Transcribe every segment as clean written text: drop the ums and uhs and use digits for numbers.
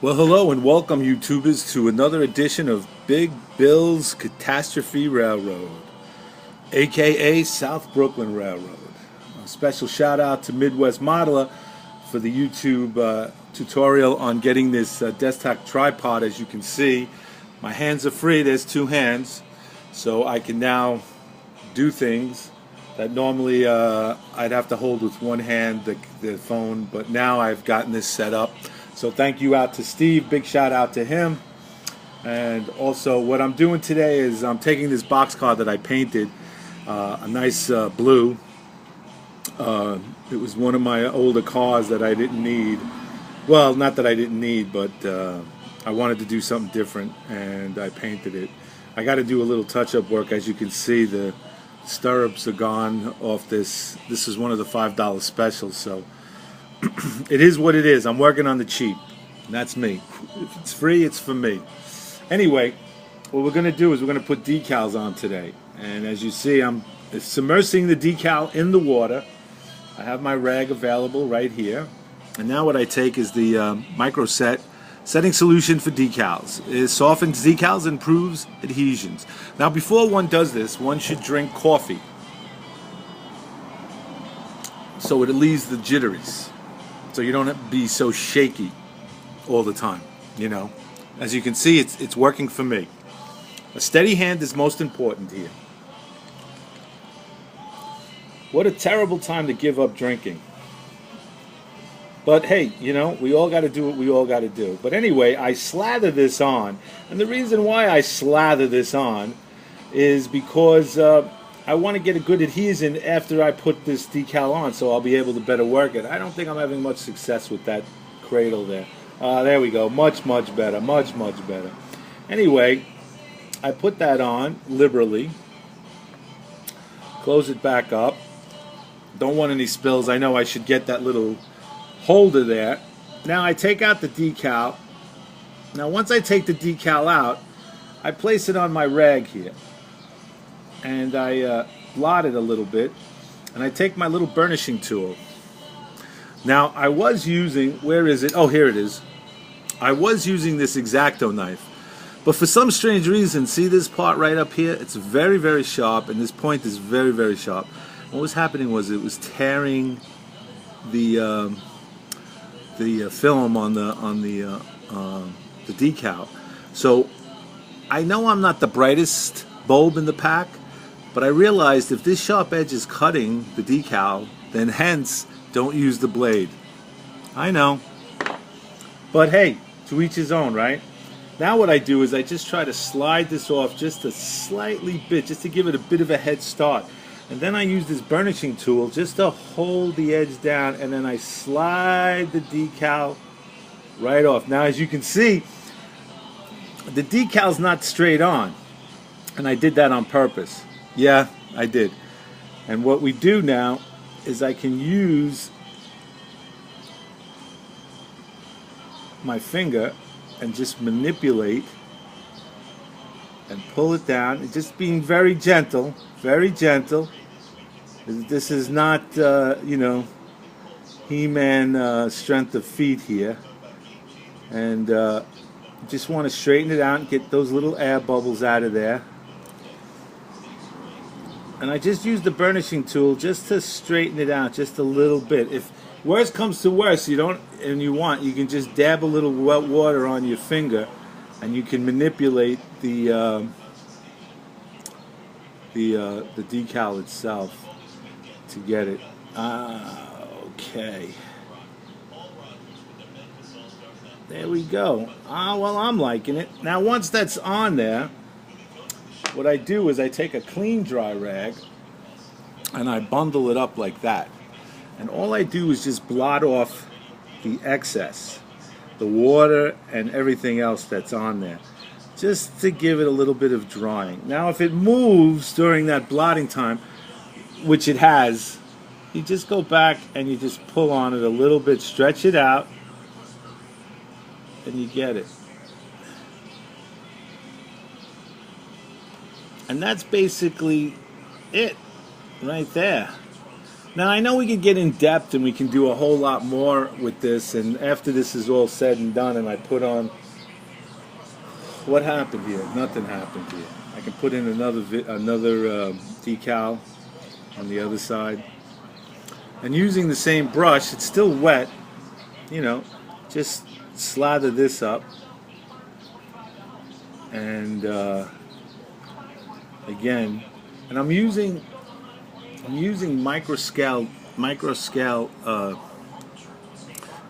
Well, hello and welcome, YouTubers, to another edition of Big Bill's Catastrophe Railroad, aka South Brooklyn Railroad. A special shout out to Midwest Modeler for the YouTube tutorial on getting this desktop tripod. As you can see, my hands are free, there's two hands, so I can now do things that normally I'd have to hold with one hand, the phone, but now I've gotten this set up. So thank you out to Steve, big shout out to him. And also what I'm doing today is I'm taking this boxcar that I painted, a nice blue. It was one of my older cars that I didn't need. Well, not that I didn't need, but I wanted to do something different and I painted it. I got to do a little touch-up work. As you can see, the stirrups are gone off this. This is one of the $5 specials, so it is what it is. I'm working on the cheap. And that's me. If it's free, it's for me. Anyway, what we're going to do is we're going to put decals on today. And as you see, I'm submersing the decal in the water. I have my rag available right here. And now what I take is the micro setting solution for decals. It softens decals and improves adhesions. Now before one does this, one should drink coffee, so it relieves the jitteries, so you don't have to be so shaky all the time, you know. As you can see, it's working for me. A steady hand is most important here. What a terrible time to give up drinking. But hey, you know, we all got to do what we all got to do. But anyway, I slather this on. And the reason why I slather this on is because I want to get a good adhesion after I put this decal on, so I'll be able to better work it. I don't think I'm having much success with that cradle there. There we go. Much better. Much better. Anyway, I put that on liberally. Close it back up. Don't want any spills. I know I should get that little holder there. Now I take out the decal. Now once I take the decal out, I place it on my rag here. And I blot it a little bit. And I take my little burnishing tool. Now I was using, where is it? Oh, here it is. I was using this X-Acto knife. But for some strange reason, see this part right up here? It's very sharp, and this point is very sharp. What was happening was it was tearing the film on the decal. So I know I'm not the brightest bulb in the pack, but I realized if this sharp edge is cutting the decal, then hence don't use the blade. I know, but hey, to each his own, right? Now what I do is I just try to slide this off just a slightly bit, just to give it a bit of a head start. And then I use this burnishing tool just to hold the edge down, and then I slide the decal right off. Now as you can see, the decal's not straight on, and I did that on purpose. Yeah, I did. And what we do now is I can use my finger and just manipulate and pull it down, just being very gentle, very gentle. This is not, you know, He-Man strength of feet here. And just want to straighten it out and get those little air bubbles out of there. And I just use the burnishing tool just to straighten it out just a little bit. If worst comes to worst, you can just dab a little wet water on your finger, and you can manipulate the decal itself to get it. Okay. There we go. Well, I'm liking it. Now once that's on there, what I do is I take a clean dry rag and I bundle it up like that. And all I do is just blot off the excess, the water and everything else that's on there, just to give it a little bit of drying. Now if it moves during that blotting time, which it has, you just go back and you just pull on it a little bit, stretch it out, and you get it. And that's basically it right there. Now I know we could get in depth and we can do a whole lot more with this, and after this is all said and done and I put on, what happened here? Nothing happened here. I can put in another decal on the other side, and using the same brush, it's still wet, you know, just slather this up, and again, and I'm using micro scale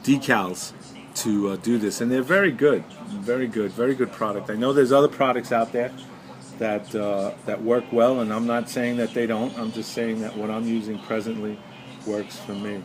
decals to do this, and they're very good, very good product. I know there's other products out there that work well, and I'm not saying that they don't. I'm just saying that what I'm using presently works for me.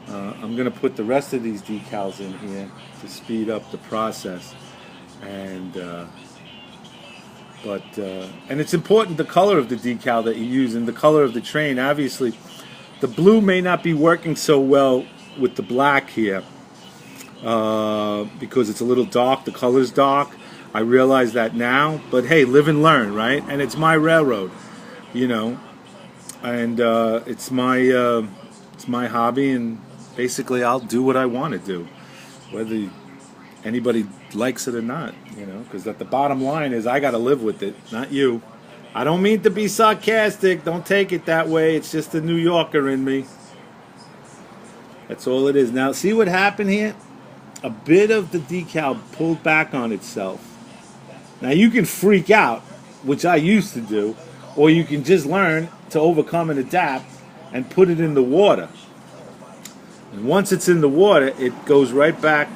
I'm going to put the rest of these decals in here to speed up the process, and it's important the color of the decal that you use and the color of the train. Obviously, the blue may not be working so well with the black here because it's a little dark. The color's dark. I realize that now, but hey, live and learn, right? And it's my railroad, you know, and it's my hobby, and basically I'll do what I want to do, whether anybody likes it or not, you know, because at the bottom line is I got to live with it, not you. I don't mean to be sarcastic. Don't take it that way. It's just the New Yorker in me. That's all it is. Now, see what happened here? A bit of the decal pulled back on itself. Now, you can freak out, which I used to do, or you can just learn to overcome and adapt and put it in the water. And once it's in the water, it goes right back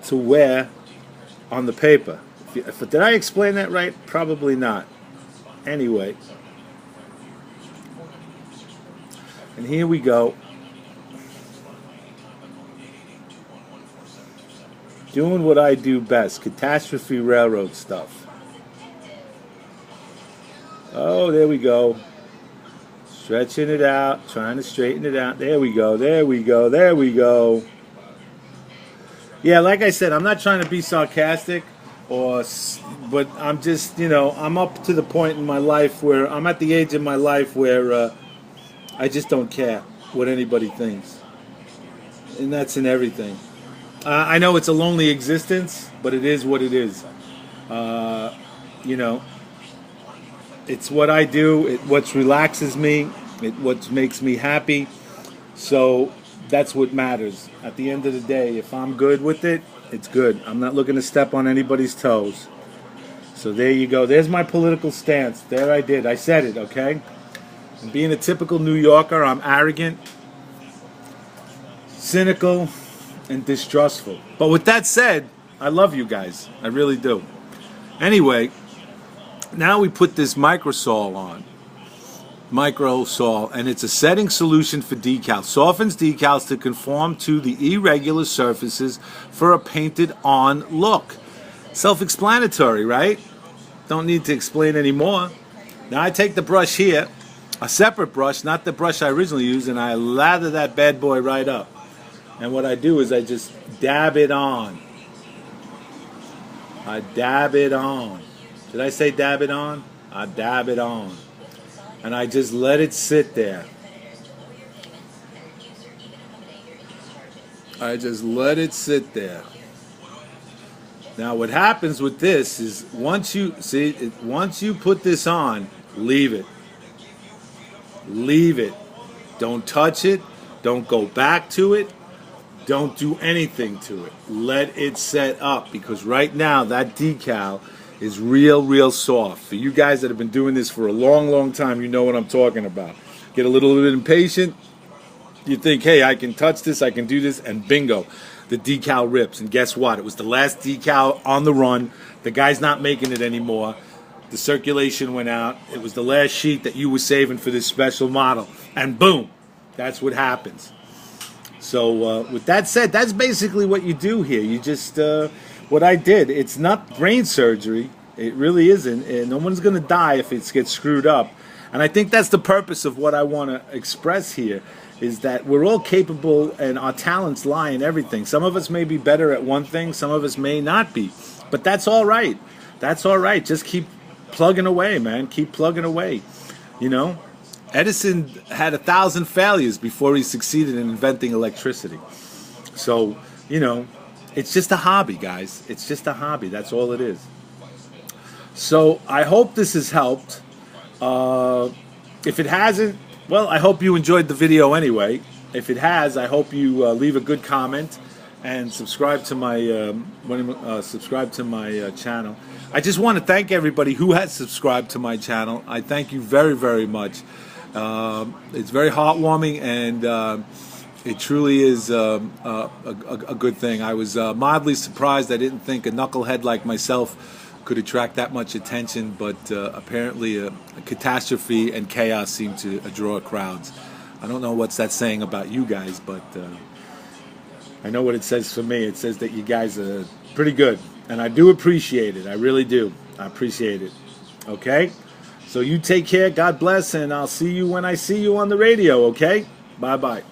to where on the paper. Did I explain that right? Probably not. Anyway. And here we go. Doing what I do best. Catastrophe railroad stuff. Oh, there we go. Stretching it out. Trying to straighten it out. There we go. There we go. There we go. Yeah, like I said, I'm not trying to be sarcastic, but I'm just, you know, I'm up to the point in my life where I'm at the age in my life where I just don't care what anybody thinks, and that's in everything. I know it's a lonely existence, but it is what it is. You know, it's what I do. It what relaxes me. It what makes me happy. So that's what matters. At the end of the day, if I'm good with it, it's good. I'm not looking to step on anybody's toes. So there you go. There's my political stance. There I did. I said it, okay? And being a typical New Yorker, I'm arrogant, cynical, and distrustful. But with that said, I love you guys. I really do. Anyway, now we put this microsol on. Microsol, and it's a setting solution for decals. Softens decals to conform to the irregular surfaces for a painted on look. Self-explanatory, right? Don't need to explain anymore. Now I take the brush here, a separate brush, not the brush I originally used, and I lather that bad boy right up. And what I do is I just dab it on. I dab it on. Did I say dab it on? I dab it on. And I just let it sit there. I just let it sit there. Now what happens with this is once you put this on, leave it. Leave it. Don't touch it. Don't go back to it. Don't do anything to it. Let it set up, because right now that decal is real soft. For you guys that have been doing this for a long time, you know what I'm talking about. Get a little bit impatient. You think, hey, I can touch this, I can do this, and bingo, the decal rips. And guess what? It was the last decal on the run. The guy's not making it anymore. The circulation went out. It was the last sheet that you were saving for this special model. And boom, that's what happens. So with that said, that's basically what you do here. You just, what I did, it's not brain surgery. It really isn't. And no one's going to die if it gets screwed up. And I think that's the purpose of what I want to express here, is that we're all capable and our talents lie in everything. Some of us may be better at one thing, some of us may not be. But that's all right. That's all right. Just keep plugging away, man. Keep plugging away. You know, Edison had 1,000 failures before he succeeded in inventing electricity. So, you know, it's just a hobby, guys. It's just a hobby. That's all it is. So I hope this has helped. If it hasn't, well, I hope you enjoyed the video anyway. If it has, I hope you leave a good comment and subscribe to my channel. I just want to thank everybody who has subscribed to my channel. I thank you very, very much. It's very heartwarming, and it truly is a good thing. I was mildly surprised. I didn't think a knucklehead like myself could attract that much attention, but apparently a catastrophe and chaos seem to draw crowds. I don't know what's that saying about you guys, but I know what it says for me. It says that you guys are pretty good, and I do appreciate it. I really do. I appreciate it. Okay? So you take care. God bless, and I'll see you when I see you on the radio, okay? Bye-bye.